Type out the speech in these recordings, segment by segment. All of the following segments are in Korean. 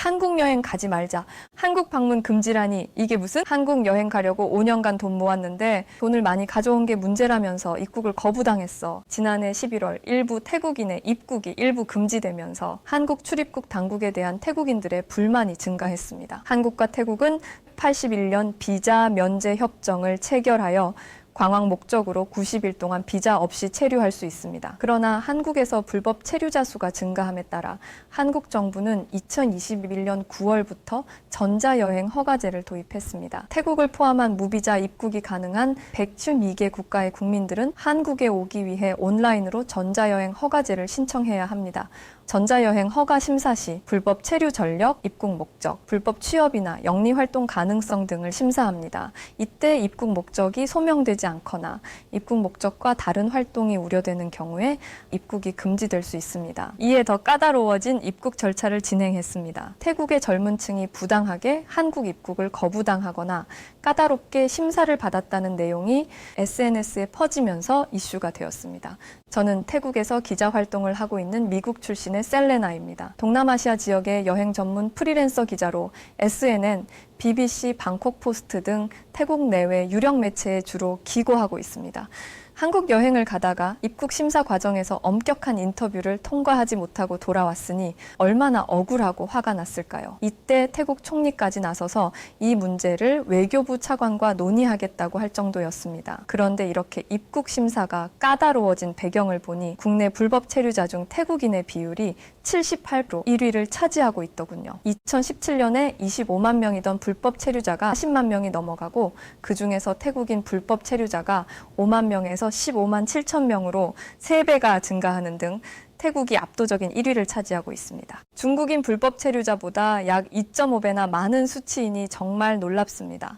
한국 여행 가지 말자. 한국 방문 금지라니 이게 무슨? 한국 여행 가려고 5년간 돈 모았는데 돈을 많이 가져온 게 문제라면서 입국을 거부당했어. 지난해 11월 일부 태국인의 입국이 일부 금지되면서 한국 출입국 당국에 대한 태국인들의 불만이 증가했습니다. 한국과 태국은 81년 비자 면제 협정을 체결하여 관광 목적으로 90일 동안 비자 없이 체류할 수 있습니다. 그러나 한국에서 불법 체류자 수가 증가함에 따라 한국 정부는 2021년 9월부터 전자여행 허가제를 도입했습니다. 태국을 포함한 무비자 입국이 가능한 112개 국가의 국민들은 한국에 오기 위해 온라인으로 전자여행 허가제를 신청해야 합니다. 전자여행 허가 심사 시 불법 체류 전력, 입국 목적, 불법 취업이나 영리 활동 가능성 등을 심사합니다. 이때 입국 목적이 소명되지 않거나 입국 목적과 다른 활동이 우려되는 경우에 입국이 금지될 수 있습니다. 이에 더 까다로워진 입국 절차를 진행했습니다. 태국의 젊은 층이 부당하게 한국 입국을 거부당하거나 까다롭게 심사를 받았다는 내용이 SNS에 퍼지면서 이슈가 되었습니다. 저는 태국에서 기자 활동을 하고 있는 미국 출신의 셀레나입니다. 동남아시아 지역의 여행 전문 프리랜서 기자로 SNN, BBC, 방콕 포스트 등 태국 내외 유력 매체에 주로 기고하고 있습니다. 한국 여행을 가다가 입국 심사 과정에서 엄격한 인터뷰를 통과하지 못하고 돌아왔으니 얼마나 억울하고 화가 났을까요? 이때 태국 총리까지 나서서 이 문제를 외교부 차관과 논의하겠다고 할 정도였습니다. 그런데 이렇게 입국 심사가 까다로워진 배경을 보니 국내 불법 체류자 중 태국인의 비율이 78% 1위를 차지하고 있더군요. 2017년에 25만 명이던 불법 체류자가 40만 명이 넘어가고 그중에서 태국인 불법 체류자가 5만 명에서 15만 7천 명으로 3배가 증가하는 등 태국이 압도적인 1위를 차지하고 있습니다. 중국인 불법 체류자보다 약 2.5배나 많은 수치이니 정말 놀랍습니다.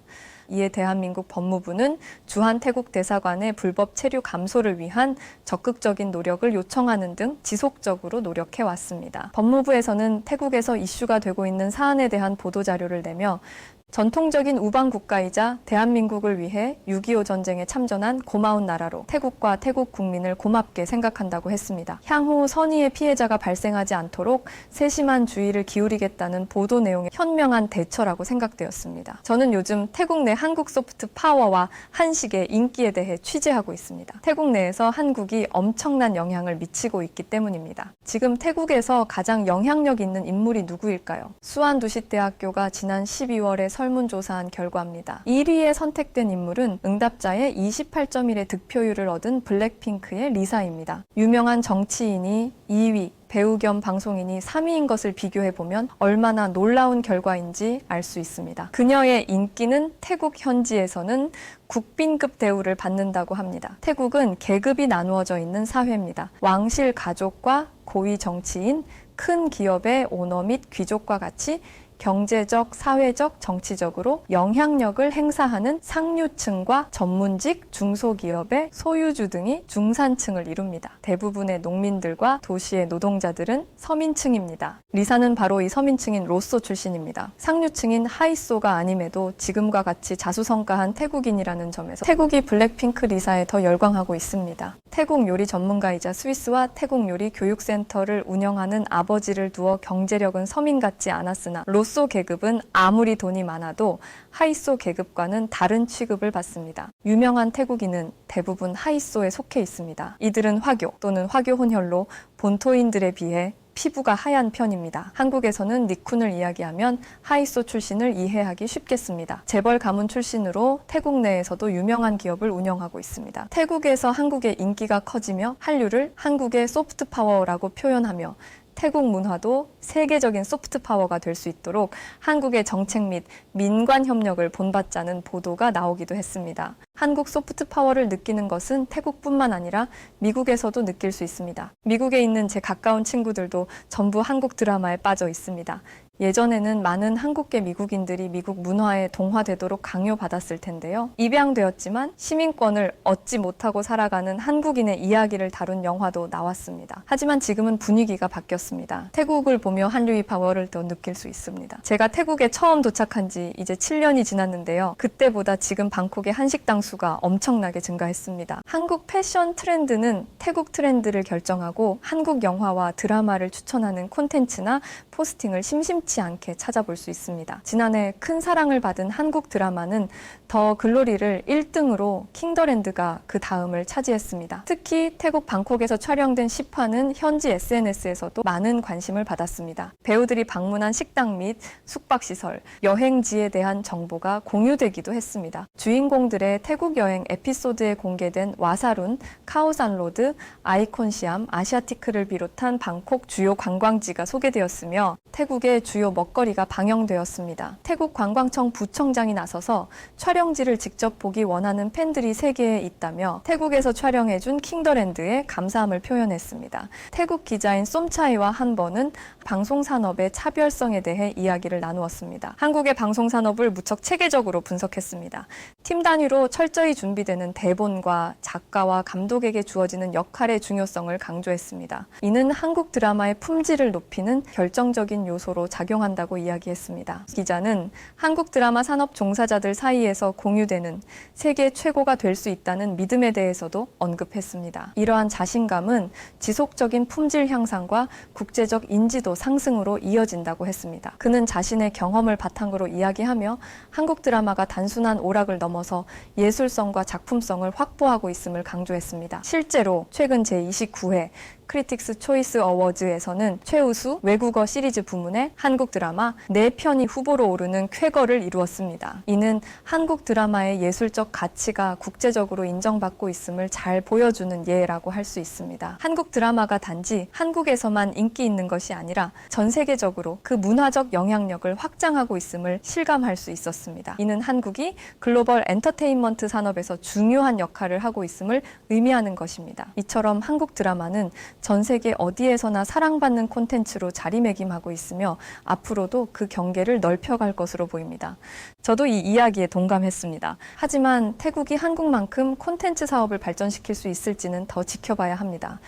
이에 대한민국 법무부는 주한 태국 대사관의 불법 체류 감소를 위한 적극적인 노력을 요청하는 등 지속적으로 노력해왔습니다. 법무부에서는 태국에서 이슈가 되고 있는 사안에 대한 보도자료를 내며 전통적인 우방 국가이자 대한민국을 위해 6.25 전쟁에 참전한 고마운 나라로 태국과 태국 국민을 고맙게 생각한다고 했습니다. 향후 선의의 피해자가 발생하지 않도록 세심한 주의를 기울이겠다는 보도 내용의 현명한 대처라고 생각되었습니다. 저는 요즘 태국 내 한국 소프트 파워와 한식의 인기에 대해 취재하고 있습니다. 태국 내에서 한국이 엄청난 영향을 미치고 있기 때문입니다. 지금 태국에서 가장 영향력 있는 인물이 누구일까요? 수완두시대학교가 지난 12월에 설문조사한 결과입니다. 1위에 선택된 인물은 응답자의 28.1의 득표율을 얻은 블랙핑크의 리사입니다. 유명한 정치인이 2위, 배우 겸 방송인이 3위인 것을 비교해보면 얼마나 놀라운 결과인지 알 수 있습니다. 그녀의 인기는 태국 현지에서는 국빈급 대우를 받는다고 합니다. 태국은 계급이 나누어져 있는 사회입니다. 왕실 가족과 고위 정치인, 큰 기업의 오너 및 귀족과 같이 경제적, 사회적, 정치적으로 영향력을 행사하는 상류층과 전문직, 중소기업의 소유주 등이 중산층을 이룹니다. 대부분의 농민들과 도시의 노동자들은 서민층입니다. 리사는 바로 이 서민층인 로쏘 출신입니다. 상류층인 하이소가 아님에도 지금과 같이 자수성가한 태국인이라는 점에서 태국이 블랙핑크 리사에 더 열광하고 있습니다. 태국 요리 전문가이자 스위스와 태국 요리 교육센터를 운영하는 아버지를 두어 경제력은 서민 같지 않았으나 로쏘 계급은 아무리 돈이 많아도 하이소 계급과는 다른 취급을 받습니다. 유명한 태국인은 대부분 하이소에 속해 있습니다. 이들은 화교 또는 화교 혼혈로 본토인들에 비해 피부가 하얀 편입니다. 한국에서는 니쿤을 이야기하면 하이소 출신을 이해하기 쉽겠습니다. 재벌 가문 출신으로 태국 내에서도 유명한 기업을 운영하고 있습니다. 태국에서 한국의 인기가 커지며 한류를 한국의 소프트 파워라고 표현하며 태국 문화도 세계적인 소프트 파워가 될 수 있도록 한국의 정책 및 민관 협력을 본받자는 보도가 나오기도 했습니다. 한국 소프트 파워를 느끼는 것은 태국뿐만 아니라 미국에서도 느낄 수 있습니다. 미국에 있는 제 가까운 친구들도 전부 한국 드라마에 빠져 있습니다. 예전에는 많은 한국계 미국인들이 미국 문화에 동화되도록 강요받았을 텐데요. 입양되었지만 시민권을 얻지 못하고 살아가는 한국인의 이야기를 다룬 영화도 나왔습니다. 하지만 지금은 분위기가 바뀌었습니다. 태국을 보며 한류의 파워를 더 느낄 수 있습니다. 제가 태국에 처음 도착한 지 이제 7년이 지났는데요. 그때보다 지금 방콕의 한식당 수가 엄청나게 증가했습니다. 한국 패션 트렌드는 태국 트렌드를 결정하고 한국 영화와 드라마를 추천하는 콘텐츠나 포스팅을 심심치 많지 않게 찾아볼 수 있습니다. 지난해 큰 사랑을 받은 한국 드라마는 더 글로리를 1등으로 킹더랜드가 그 다음을 차지했습니다. 특히 태국 방콕에서 촬영된 10화는 현지 SNS에서도 많은 관심을 받았습니다. 배우들이 방문한 식당 및 숙박시설, 여행지에 대한 정보가 공유되기도 했습니다. 주인공들의 태국 여행 에피소드에 공개된 와사룬, 카오산로드, 아이콘시암, 아시아티크를 비롯한 방콕 주요 관광지가 소개되었으며 태국의 주요 먹거리가 방영되었습니다. 태국 관광청 부청장이 나서서 촬영지를 직접 보기 원하는 팬들이 세계에 있다며 태국에서 촬영해준 킹더랜드에 감사함을 표현했습니다. 태국 기자인 쏨차이와 한번은 방송산업의 차별성에 대해 이야기를 나누었습니다. 한국의 방송산업을 무척 체계적으로 분석했습니다. 팀 단위로 철저히 준비되는 대본과 작가와 감독에게 주어지는 역할의 중요성을 강조했습니다. 이는 한국 드라마의 품질을 높이는 결정적인 요소로 작용한다고 이야기했습니다. 기자는 한국 드라마 산업 종사자들 사이에서 공유되는 세계 최고가 될 수 있다는 믿음에 대해서도 언급했습니다. 이러한 자신감은 지속적인 품질 향상과 국제적 인지도 상승으로 이어진다고 했습니다. 그는 자신의 경험을 바탕으로 이야기하며 한국 드라마가 단순한 오락을 넘어서 예술성과 작품성을 확보하고 있음을 강조했습니다. 실제로 최근 제29회 크리틱스 초이스 어워즈에서는 최우수 외국어 시리즈 부문에 한국 드라마 4편이 후보로 오르는 쾌거를 이루었습니다. 이는 한국 드라마의 예술적 가치가 국제적으로 인정받고 있음을 잘 보여주는 예라고 할 수 있습니다. 한국 드라마가 단지 한국에서만 인기 있는 것이 아니라 전 세계적으로 그 문화적 영향력을 확장하고 있음을 실감할 수 있었습니다. 이는 한국이 글로벌 엔터테인먼트 산업에서 중요한 역할을 하고 있음을 의미하는 것입니다. 이처럼 한국 드라마는 전 세계 어디에서나 사랑받는 콘텐츠로 자리매김하고 있으며 앞으로도 그 경계를 넓혀갈 것으로 보입니다. 저도 이 이야기에 동감했습니다. 하지만 태국이 한국만큼 콘텐츠 사업을 발전시킬 수 있을지는 더 지켜봐야 합니다.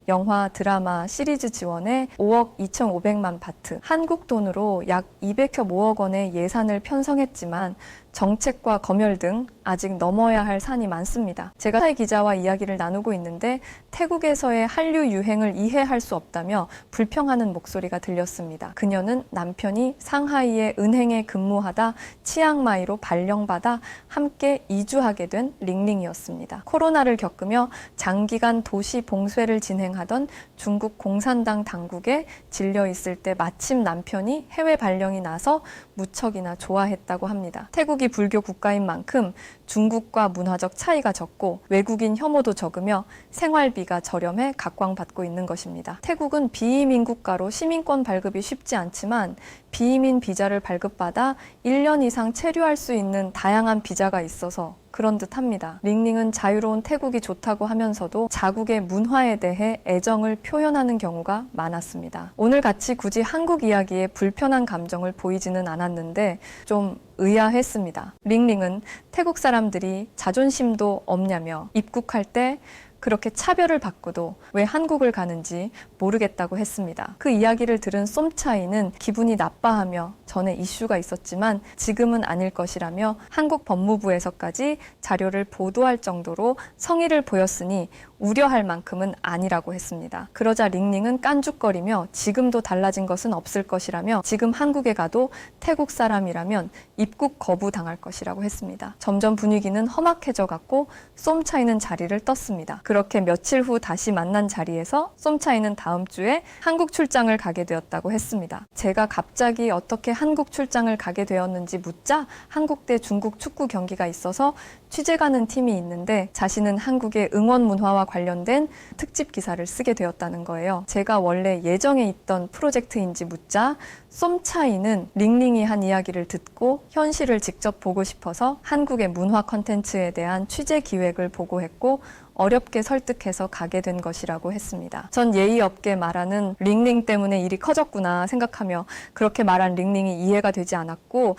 영화, 드라마, 시리즈 지원에 5억 2,500만 바트, 한국 돈으로 약 200여 5억 원의 예산을 편성했지만 정책과 검열 등 아직 넘어야 할 산이 많습니다. 제가 타이 기자와 이야기를 나누고 있는데 태국에서의 한류 유행을 이해할 수 없다며 불평하는 목소리가 들렸습니다. 그녀는 남편이 상하이의 은행에 근무하다 치앙마이로 발령받아 함께 이주하게 된 링링이었습니다. 코로나를 겪으며 장기간 도시 봉쇄를 진행하던 중국 공산당 당국에 질려 있을 때 마침 남편이 해외 발령이 나서 무척이나 좋아했다고 합니다. 태국이 불교 국가인 만큼 중국과 문화적 차이가 적고 외국인 혐오도 적으며 생활비가 저렴해 각광받고 있는 것입니다. 태국은 비이민 국가로 시민권 발급이 쉽지 않지만 비이민 비자를 발급받아 1년 이상 체류할 수 있는 다양한 비자가 있어서 그런 듯 합니다. 링링은 자유로운 태국이 좋다고 하면서도 자국의 문화에 대해 애정을 표현하는 경우가 많았습니다. 오늘 같이 굳이 한국 이야기에 불편한 감정을 보이지는 않았는데 좀 의아했습니다. 링링은 태국 사람들이 자존심도 없냐며 입국할 때 그렇게 차별을 받고도 왜 한국을 가는지 모르겠다고 했습니다. 그 이야기를 들은 쏨차이는 기분이 나빠하며 전에 이슈가 있었지만 지금은 아닐 것이라며 한국 법무부에서까지 자료를 보도할 정도로 성의를 보였으니 우려할 만큼은 아니라고 했습니다. 그러자 링링은 깐죽거리며 지금도 달라진 것은 없을 것이라며 지금 한국에 가도 태국 사람이라면 입국 거부당할 것이라고 했습니다. 점점 분위기는 험악해져 갔고 쏨차이는 자리를 떴습니다. 그렇게 며칠 후 다시 만난 자리에서 쏨차이는 다음 주에 한국 출장을 가게 되었다고 했습니다. 제가 갑자기 어떻게 한국 출장을 가게 되었는지 묻자 한국 대 중국 축구 경기가 있어서 취재 가는 팀이 있는데 자신은 한국의 응원 문화와 관련된 특집 기사를 쓰게 되었다는 거예요. 제가 원래 예정에 있던 프로젝트인지 묻자 쏨차이는 링링이 한 이야기를 듣고 현실을 직접 보고 싶어서 한국의 문화 콘텐츠에 대한 취재 기획을 보고했고 어렵게 설득해서 가게 된 것이라고 했습니다. 전 예의 없게 말하는 링링 때문에 일이 커졌구나 생각하며 그렇게 말한 링링이 이해가 되지 않았고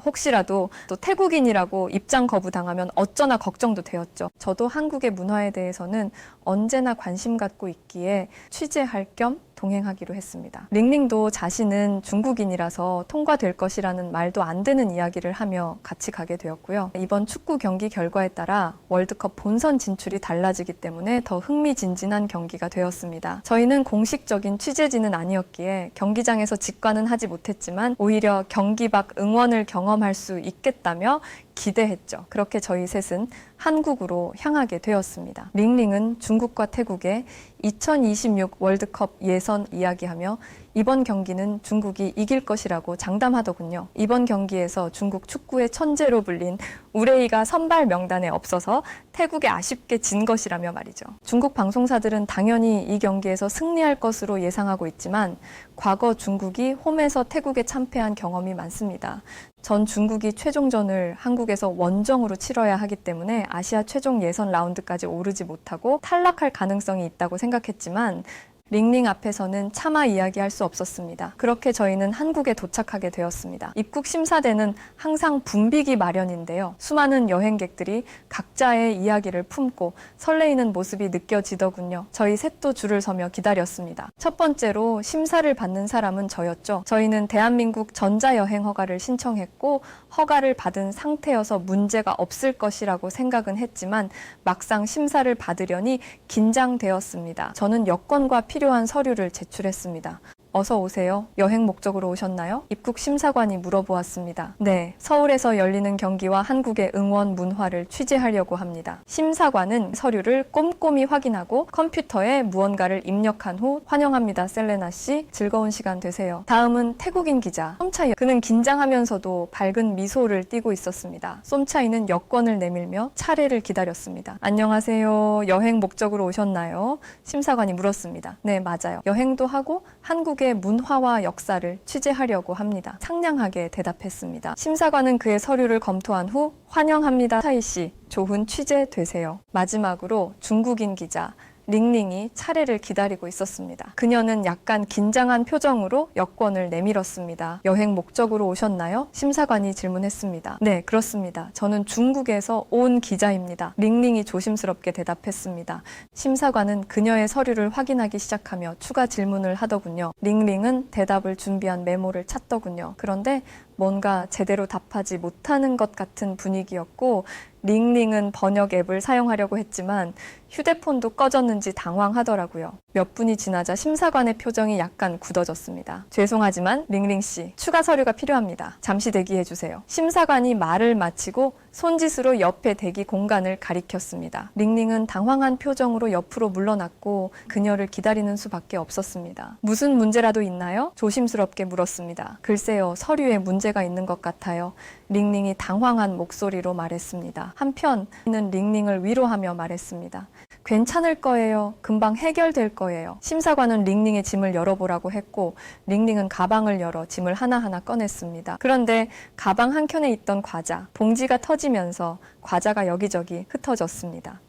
혹시라도 또 태국인이라고 입장 거부당하면 어쩌나 걱정도 되었죠. 저도 한국의 문화에 대해서는 언제나 관심 갖고 있기에 취재할 겸 동행하기로 했습니다. 링링도 자신은 중국인이라서 통과될 것이라는 말도 안 되는 이야기를 하며 같이 가게 되었고요. 이번 축구 경기 결과에 따라 월드컵 본선 진출이 달라지기 때문에 더 흥미진진한 경기가 되었습니다. 저희는 공식적인 취재진은 아니었기에 경기장에서 직관은 하지 못했지만 오히려 경기 밖 응원을 경험할 수 있겠다며 기대했죠. 그렇게 저희 셋은 한국으로 향하게 되었습니다. 링링은 중국과 태국의 2026 월드컵 예선 이야기하며 이번 경기는 중국이 이길 것이라고 장담하더군요. 이번 경기에서 중국 축구의 천재로 불린 우레이가 선발 명단에 없어서 태국에 아쉽게 진 것이라며 말이죠. 중국 방송사들은 당연히 이 경기에서 승리할 것으로 예상하고 있지만 과거 중국이 홈에서 태국에 참패한 경험이 많습니다. 전 중국이 최종전을 한국에서 원정으로 치러야 하기 때문에 아시아 최종 예선 라운드까지 오르지 못하고 탈락할 가능성이 있다고 생각했지만 링링 앞에서는 차마 이야기할 수 없었습니다. 그렇게 저희는 한국에 도착하게 되었습니다. 입국 심사대는 항상 붐비기 마련인데요. 수많은 여행객들이 각자의 이야기를 품고 설레이는 모습이 느껴지더군요. 저희 셋도 줄을 서며 기다렸습니다. 첫 번째로 심사를 받는 사람은 저였죠. 저희는 대한민국 전자여행 허가를 신청했고 허가를 받은 상태여서 문제가 없을 것이라고 생각은 했지만 막상 심사를 받으려니 긴장되었습니다. 저는 여권과 필요한 서류를 제출했습니다. 어서 오세요. 여행 목적으로 오셨나요? 입국 심사관이 물어보았습니다. 네, 서울에서 열리는 경기와 한국의 응원 문화를 취재하려고 합니다. 심사관은 서류를 꼼꼼히 확인하고 컴퓨터에 무언가를 입력한 후 환영합니다, 셀레나 씨. 즐거운 시간 되세요. 다음은 태국인 기자 쏨차이. 그는 긴장하면서도 밝은 미소를 띠고 있었습니다. 쏨차이는 여권을 내밀며 차례를 기다렸습니다. 안녕하세요. 여행 목적으로 오셨나요? 심사관이 물었습니다. 네, 맞아요. 여행도 하고 한국의 문화와 역사를 취재하려고 합니다. 상냥하게 대답했습니다. 심사관은 그의 서류를 검토한 후 환영합니다, 차이 씨. 좋은 취재 되세요. 마지막으로 중국인 기자 링링이 차례를 기다리고 있었습니다. 그녀는 약간 긴장한 표정으로 여권을 내밀었습니다. 여행 목적으로 오셨나요? 심사관이 질문했습니다. 네, 그렇습니다. 저는 중국에서 온 기자입니다. 링링이 조심스럽게 대답했습니다. 심사관은 그녀의 서류를 확인하기 시작하며 추가 질문을 하더군요. 링링은 대답을 준비한 메모를 찾더군요. 그런데 뭔가 제대로 답하지 못하는 것 같은 분위기였고 링링은 번역 앱을 사용하려고 했지만 휴대폰도 꺼졌는지 당황하더라고요. 몇 분이 지나자 심사관의 표정이 약간 굳어졌습니다. 죄송하지만 링링 씨, 추가 서류가 필요합니다. 잠시 대기해 주세요. 심사관이 말을 마치고 손짓으로 옆에 대기 공간을 가리켰습니다. 링링은 당황한 표정으로 옆으로 물러났고 그녀를 기다리는 수밖에 없었습니다. 무슨 문제라도 있나요? 조심스럽게 물었습니다. 글쎄요, 서류에 문제가 있는 것 같아요. 링링이 당황한 목소리로 말했습니다. 한편 는 링링을 위로하며 말했습니다. 괜찮을 거예요. 금방 해결될 거예요. 심사관은 링링의 짐을 열어보라고 했고 링링은 가방을 열어 짐을 하나하나 꺼냈습니다. 그런데 가방 한켠에 있던 과자, 봉지가 터지면서 과자가 여기저기 흩어졌습니다.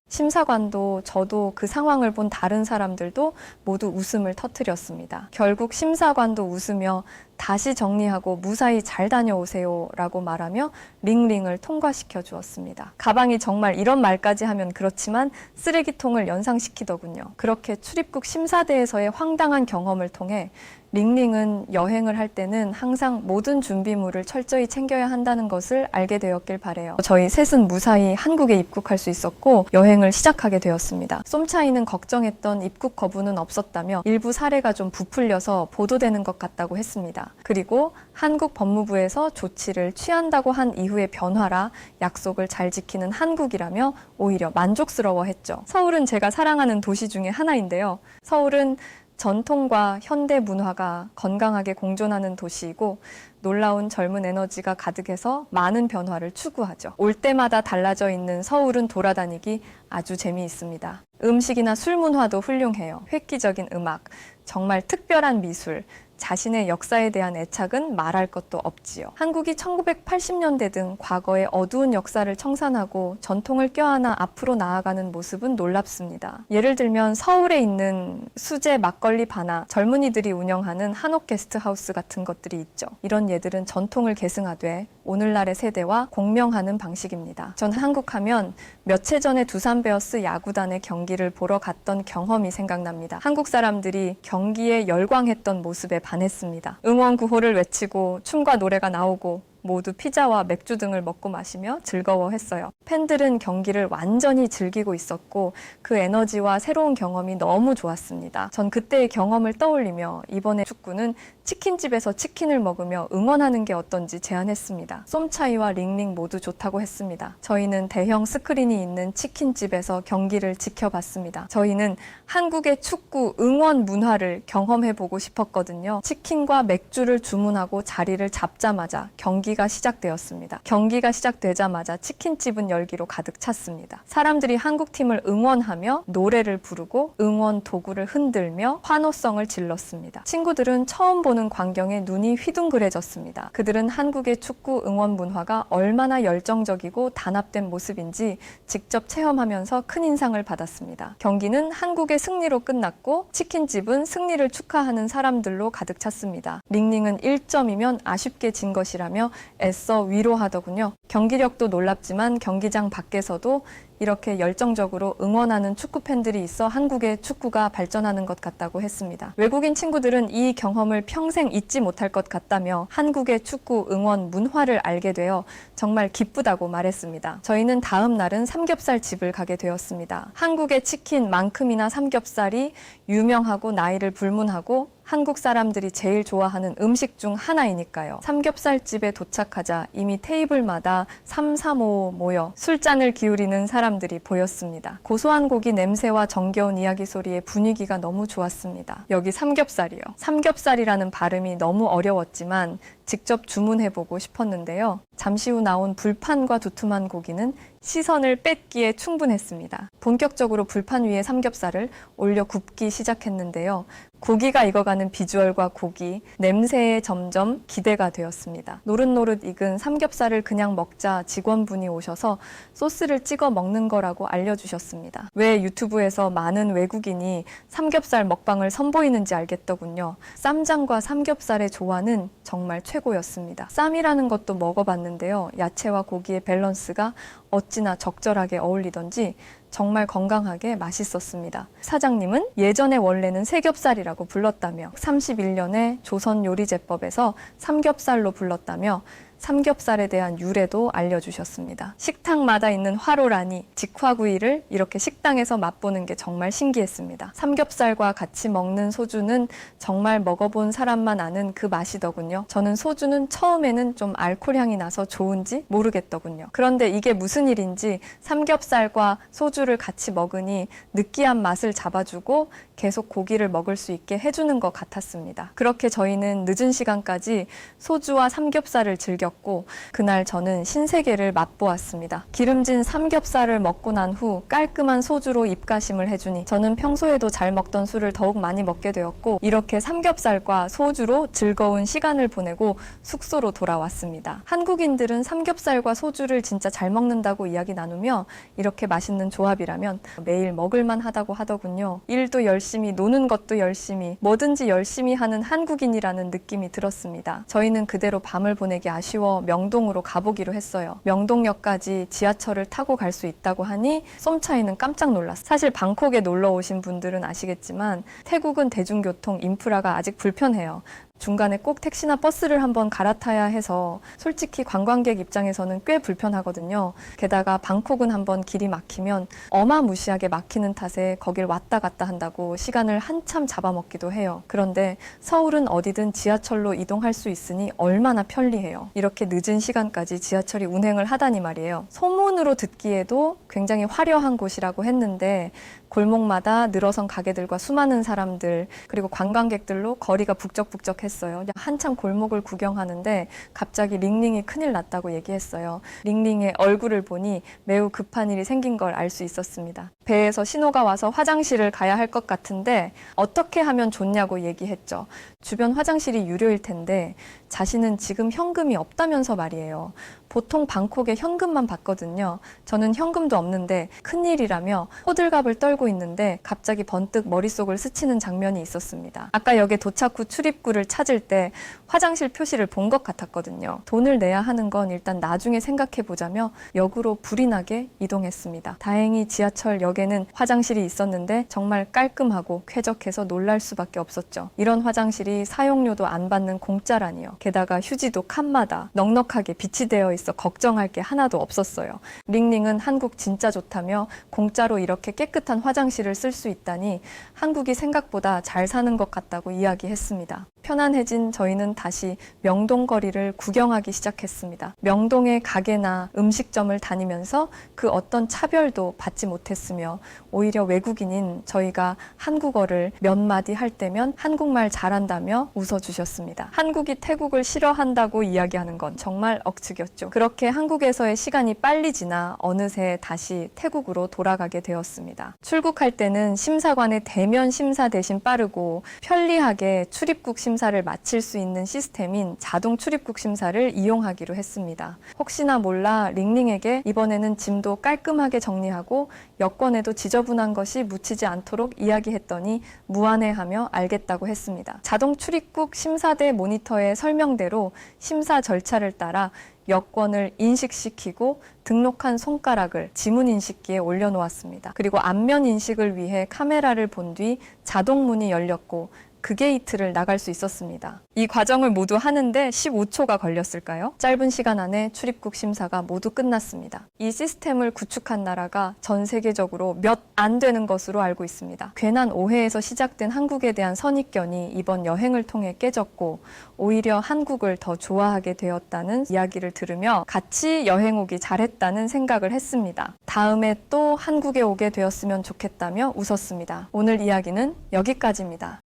심사관도 저도 그 상황을 본 다른 사람들도 모두 웃음을 터뜨렸습니다. 결국 심사관도 웃으며 다시 정리하고 무사히 잘 다녀오세요 라고 말하며 링링을 통과시켜 주었습니다. 가방이 정말 이런 말까지 하면 그렇지만 쓰레기통을 연상시키더군요. 그렇게 출입국 심사대에서의 황당한 경험을 통해 링링은 여행을 할 때는 항상 모든 준비물을 철저히 챙겨야 한다는 것을 알게 되었길 바래요. 저희 셋은 무사히 한국에 입국할 수 있었고 여행을 시작하게 되었습니다. 쏨차이는 걱정했던 입국 거부는 없었다며 일부 사례가 좀 부풀려서 보도되는 것 같다고 했습니다. 그리고 한국 법무부에서 조치를 취한다고 한 이후의 변화라 약속을 잘 지키는 한국이라며 오히려 만족스러워했죠. 서울은 제가 사랑하는 도시 중에 하나인데요. 서울은 전통과 현대 문화가 건강하게 공존하는 도시이고 놀라운 젊은 에너지가 가득해서 많은 변화를 추구하죠. 올 때마다 달라져 있는 서울은 돌아다니기 아주 재미있습니다. 음식이나 술 문화도 훌륭해요. 획기적인 음악, 정말 특별한 미술, 자신의 역사에 대한 애착은 말할 것도 없지요. 한국이 1980년대 등 과거의 어두운 역사를 청산하고 전통을 껴안아 앞으로 나아가는 모습은 놀랍습니다. 예를 들면 서울에 있는 수제 막걸리 바나 젊은이들이 운영하는 한옥 게스트하우스 같은 것들이 있죠. 이런 예들은 전통을 계승하되 오늘날의 세대와 공명하는 방식입니다. 전 한국하면 며칠 전에 두산 베어스 야구단의 경기를 보러 갔던 경험이 생각납니다. 한국 사람들이 경기에 열광했던 모습에 반했습니다. 응원 구호를 외치고 춤과 노래가 나오고 모두 피자와 맥주 등을 먹고 마시며 즐거워했어요. 팬들은 경기를 완전히 즐기고 있었고 그 에너지와 새로운 경험이 너무 좋았습니다. 전 그때의 경험을 떠올리며 이번에 축구는 치킨집에서 치킨을 먹으며 응원하는 게 어떤지 제안했습니다. 쏨차이와 링링 모두 좋다고 했습니다. 저희는 대형 스크린이 있는 치킨집에서 경기를 지켜봤습니다. 저희는 한국의 축구 응원 문화를 경험해보고 싶었거든요. 치킨과 맥주를 주문하고 자리를 잡자마자 경기가 시작되었습니다. 경기가 시작되자마자 치킨집은 열기로 가득 찼습니다. 사람들이 한국팀을 응원하며 노래를 부르고 응원 도구를 흔들며 환호성을 질렀습니다. 친구들은 처음 보는 광경에 눈이 휘둥그레졌습니다. 그들은 한국의 축구 응원 문화가 얼마나 열정적이고 단합된 모습인지 직접 체험하면서 큰 인상을 받았습니다. 경기는 한국의 승리로 끝났고 치킨집은 승리를 축하하는 사람들로 가득 찼습니다. 링링은 1점이면 아쉽게 진 것이라며 애써 위로하더군요. 경기력도 놀랍지만 경기장 밖에서도 이렇게 열정적으로 응원하는 축구 팬들이 있어 한국의 축구가 발전하는 것 같다고 했습니다. 외국인 친구들은 이 경험을 평생 잊지 못할 것 같다며 한국의 축구 응원 문화를 알게 되어 정말 기쁘다고 말했습니다. 저희는 다음 날은 삼겹살 집을 가게 되었습니다. 한국의 치킨만큼이나 삼겹살이 유명하고 나이를 불문하고 한국 사람들이 제일 좋아하는 음식 중 하나이니까요. 삼겹살집에 도착하자 이미 테이블마다 3, 3, 5 모여 술잔을 기울이는 사람들이 보였습니다. 고소한 고기 냄새와 정겨운 이야기 소리에 분위기가 너무 좋았습니다. 여기 삼겹살이요. 삼겹살이라는 발음이 너무 어려웠지만 직접 주문해보고 싶었는데요. 잠시 후 나온 불판과 두툼한 고기는 시선을 뺏기에 충분했습니다. 본격적으로 불판 위에 삼겹살을 올려 굽기 시작했는데요. 고기가 익어가는 비주얼과 고기, 냄새에 점점 기대가 되었습니다. 노릇노릇 익은 삼겹살을 그냥 먹자 직원분이 오셔서 소스를 찍어 먹는 거라고 알려주셨습니다. 왜 유튜브에서 많은 외국인이 삼겹살 먹방을 선보이는지 알겠더군요. 쌈장과 삼겹살의 조화는 정말 최고였습니다. 쌈이라는 것도 먹어봤는데요. 야채와 고기의 밸런스가 어찌나 적절하게 어울리던지 정말 건강하게 맛있었습니다. 사장님은 예전에 원래는 세겹살이라고 불렀다며 31년에 조선 요리제법에서 삼겹살로 불렀다며 삼겹살에 대한 유래도 알려주셨습니다. 식탁마다 있는 화로라니 직화구이를 이렇게 식당에서 맛보는 게 정말 신기했습니다. 삼겹살과 같이 먹는 소주는 정말 먹어본 사람만 아는 그 맛이더군요. 저는 소주는 처음에는 좀 알코올 향이 나서 좋은지 모르겠더군요. 그런데 이게 무슨 일인지 삼겹살과 소주를 같이 먹으니 느끼한 맛을 잡아주고 계속 고기를 먹을 수 있게 해주는 것 같았습니다. 그렇게 저희는 늦은 시간까지 소주와 삼겹살을 즐겼고 그날 저는 신세계를 맛보았습니다. 기름진 삼겹살을 먹고 난 후 깔끔한 소주로 입가심을 해주니 저는 평소에도 잘 먹던 술을 더욱 많이 먹게 되었고 이렇게 삼겹살과 소주로 즐거운 시간을 보내고 숙소로 돌아왔습니다. 한국인들은 삼겹살과 소주를 진짜 잘 먹는다고 이야기 나누며 이렇게 맛있는 조합이라면 매일 먹을만 하다고 하더군요. 일도 열심히 노는 것도 열심히 뭐든지 열심히 하는 한국인이라는 느낌이 들었습니다. 저희는 그대로 밤을 보내기 아쉬워 명동으로 가보기로 했어요. 명동역까지 지하철을 타고 갈 수 있다고 하니 쏨차이는 깜짝 놀랐어요. 사실 방콕에 놀러 오신 분들은 아시겠지만 태국은 대중교통 인프라가 아직 불편해요. 중간에 꼭 택시나 버스를 한번 갈아타야 해서 솔직히 관광객 입장에서는 꽤 불편하거든요. 게다가 방콕은 한번 길이 막히면 어마무시하게 막히는 탓에 거길 왔다 갔다 한다고 시간을 한참 잡아먹기도 해요. 그런데 서울은 어디든 지하철로 이동할 수 있으니 얼마나 편리해요. 이렇게 늦은 시간까지 지하철이 운행을 하다니 말이에요. 소문으로 듣기에도 굉장히 화려한 곳이라고 했는데 골목마다 늘어선 가게들과 수많은 사람들 그리고 관광객들로 거리가 북적북적했어요. 한참 골목을 구경하는데 갑자기 링링이 큰일 났다고 얘기했어요. 링링의 얼굴을 보니 매우 급한 일이 생긴 걸 알 수 있었습니다. 배에서 신호가 와서 화장실을 가야 할 것 같은데 어떻게 하면 좋냐고 얘기했죠. 주변 화장실이 유료일 텐데 자신은 지금 현금이 없다면서 말이에요. 보통 방콕에 현금만 받거든요. 저는 현금도 없는데 큰일이라며 호들갑을 떨고 있는데 갑자기 번뜩 머릿속을 스치는 장면이 있었습니다. 아까 역에 도착 후 출입구를 찾을 때 화장실 표시를 본 것 같았거든요. 돈을 내야 하는 건 일단 나중에 생각해보자며 역으로 불이 나게 이동했습니다. 다행히 지하철역에는 화장실이 있었는데 정말 깔끔하고 쾌적해서 놀랄 수밖에 없었죠. 이런 화장실이 사용료도 안 받는 공짜라니요. 게다가 휴지도 칸마다 넉넉하게 비치되어 있어 걱정할 게 하나도 없었어요. 링링은 한국 진짜 좋다며 공짜로 이렇게 깨끗한 화장실을 쓸 수 있다니 한국이 생각보다 잘 사는 것 같다고 이야기했습니다. 편안해진 저희는 다시 명동 거리를 구경하기 시작했습니다. 명동의 가게나 음식점을 다니면서 그 어떤 차별도 받지 못했으며 오히려 외국인인 저희가 한국어를 몇 마디 할 때면 한국말 잘한다며 웃어주셨습니다. 한국이 태국을 싫어한다고 이야기하는 건 정말 억측이었죠. 그렇게 한국에서의 시간이 빨리 지나 어느새 다시 태국으로 돌아가게 되었습니다. 출국할 때는 심사관의 대면 심사 대신 빠르고 편리하게 출입국 심사를 마칠 수 있는 시스템인 자동 출입국 심사를 이용하기로 했습니다. 혹시나 몰라 링링에게 이번에는 짐도 깔끔하게 정리하고 여권에도 지저분한 것이 묻히지 않도록 이야기했더니 무안해하며 알겠다고 했습니다. 자동 출입국 심사대 모니터의 설명대로 심사 절차를 따라 여권을 인식시키고 등록한 손가락을 지문 인식기에 올려놓았습니다. 그리고 안면 인식을 위해 카메라를 본 뒤 자동 문이 열렸고 그 게이트를 나갈 수 있었습니다. 이 과정을 모두 하는데 15초가 걸렸을까요? 짧은 시간 안에 출입국 심사가 모두 끝났습니다. 이 시스템을 구축한 나라가 전 세계적으로 몇 안 되는 것으로 알고 있습니다. 괜한 오해에서 시작된 한국에 대한 선입견이 이번 여행을 통해 깨졌고 오히려 한국을 더 좋아하게 되었다는 이야기를 들으며 같이 여행 오기 잘했다는 생각을 했습니다. 다음에 또 한국에 오게 되었으면 좋겠다며 웃었습니다. 오늘 이야기는 여기까지입니다.